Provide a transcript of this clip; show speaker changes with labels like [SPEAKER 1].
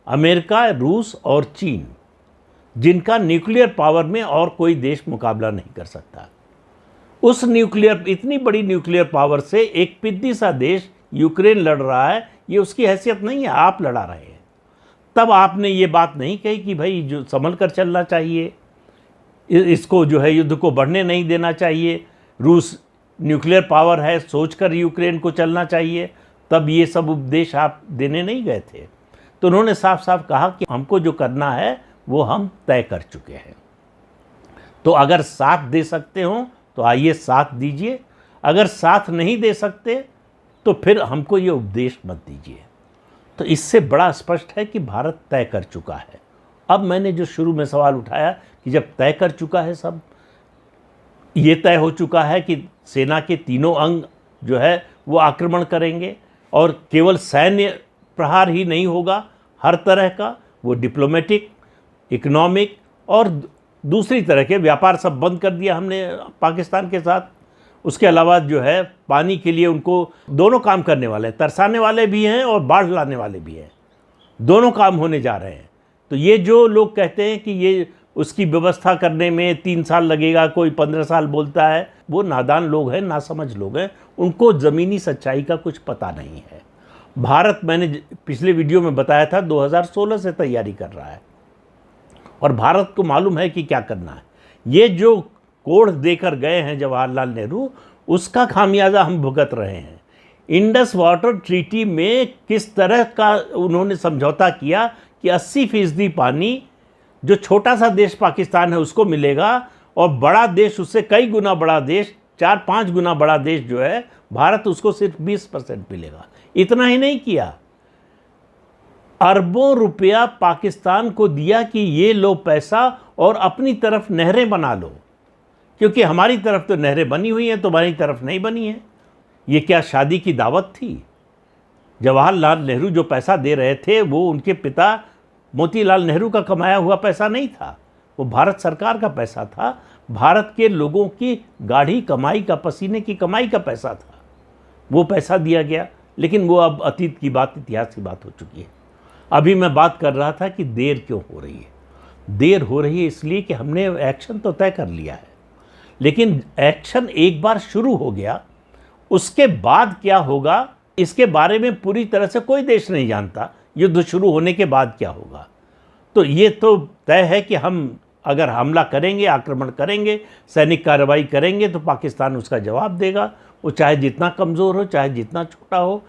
[SPEAKER 1] America, रूस और चीन, जिनका न्यूक्लियर पावर में और कोई देश मुकाबला नहीं कर सकता। उस इतनी बड़ी न्यूक्लियर पावर से एक पिद्दी सा देश यूक्रेन लड़ रहा है, ये उसकी हैसियत नहीं है, आप लड़ा रहे हैं। तब आपने ये बात नहीं कही कि भाई जो संभल कर चलना चाहिए, इसको जो है युद्ध को बढ़ने नहीं देना चाहिए, रूस न्यूक्लियर पावर है, सोचकर यूक्रेन को चलना चाहिए। तब ये सब उपदेश आप देने नहीं गए थे। तो उन्होंने साफ साफ कहा कि हमको जो करना है वो हम तय कर चुके हैं। तो अगर साथ दे सकते हो तो आइए साथ दीजिए, अगर साथ नहीं दे सकते तो फिर हमको ये उपदेश मत दीजिए। तो इससे बड़ा स्पष्ट है कि भारत तय कर चुका है। अब मैंने जो शुरू में सवाल उठाया कि जब तय कर चुका है सब, ये तय हो चुका है कि सेना के तीनों अंग जो है वो आक्रमण करेंगे, और केवल सैन्य प्रहार ही नहीं होगा, हर तरह का वो डिप्लोमेटिक, इकोनॉमिक और दूसरी तरह के व्यापार सब बंद कर दिया हमने पाकिस्तान के साथ। उसके अलावा जो है पानी के लिए उनको दोनों काम करने वाले हैं, तरसाने वाले भी हैं और बाढ़ लाने वाले भी हैं, दोनों काम होने जा रहे हैं। तो ये जो लोग कहते हैं कि ये उसकी व्यवस्था करने में 3 साल लगेगा, कोई 15 साल बोलता है, वो नादान लोग हैं, नासमझ लोग हैं, उनको ज़मीनी सच्चाई का कुछ पता नहीं है। भारत, मैंने पिछले वीडियो में बताया था, 2016 से तैयारी कर रहा है और भारत को मालूम है कि क्या करना है। ये जो कोढ़ देकर गए हैं जवाहरलाल नेहरू, उसका खामियाजा हम भुगत रहे हैं। इंडस वाटर ट्रीटी में किस तरह का उन्होंने समझौता किया कि 80% पानी जो छोटा सा देश पाकिस्तान है उसको मिलेगा, और बड़ा देश, उससे कई गुना बड़ा देश, 4-5 गुना बड़ा देश जो है भारत, उसको सिर्फ 20% मिलेगा। इतना ही नहीं किया, अरबों रुपया पाकिस्तान को दिया कि ये लो पैसा और अपनी तरफ नहरें बना लो, क्योंकि हमारी तरफ तो नहरें बनी हुई हैं, तुम्हारी तरफ नहीं बनी है। ये क्या शादी की दावत थी? जवाहरलाल नेहरू जो पैसा दे रहे थे वो उनके पिता मोतीलाल नेहरू का कमाया हुआ पैसा नहीं था, वो भारत सरकार का पैसा था, भारत के लोगों की गाढ़ी कमाई का, पसीने की कमाई का पैसा था। वो पैसा दिया गया, लेकिन वो अब अतीत की बात, इतिहास की बात हो चुकी है। अभी मैं बात कर रहा था कि देर क्यों हो रही है। देर हो रही है इसलिए कि हमने एक्शन तो तय कर लिया है, लेकिन एक्शन एक बार शुरू हो गया, उसके बाद क्या होगा इसके बारे में पूरी तरह से कोई देश नहीं जानता। युद्ध शुरू होने के बाद क्या होगा, तो ये तो तय है कि हम अगर हमला करेंगे, आक्रमण करेंगे, सैनिक कार्रवाई करेंगे, तो पाकिस्तान उसका जवाब देगा। वो चाहे जितना कमज़ोर हो, चाहे जितना छोटा हो,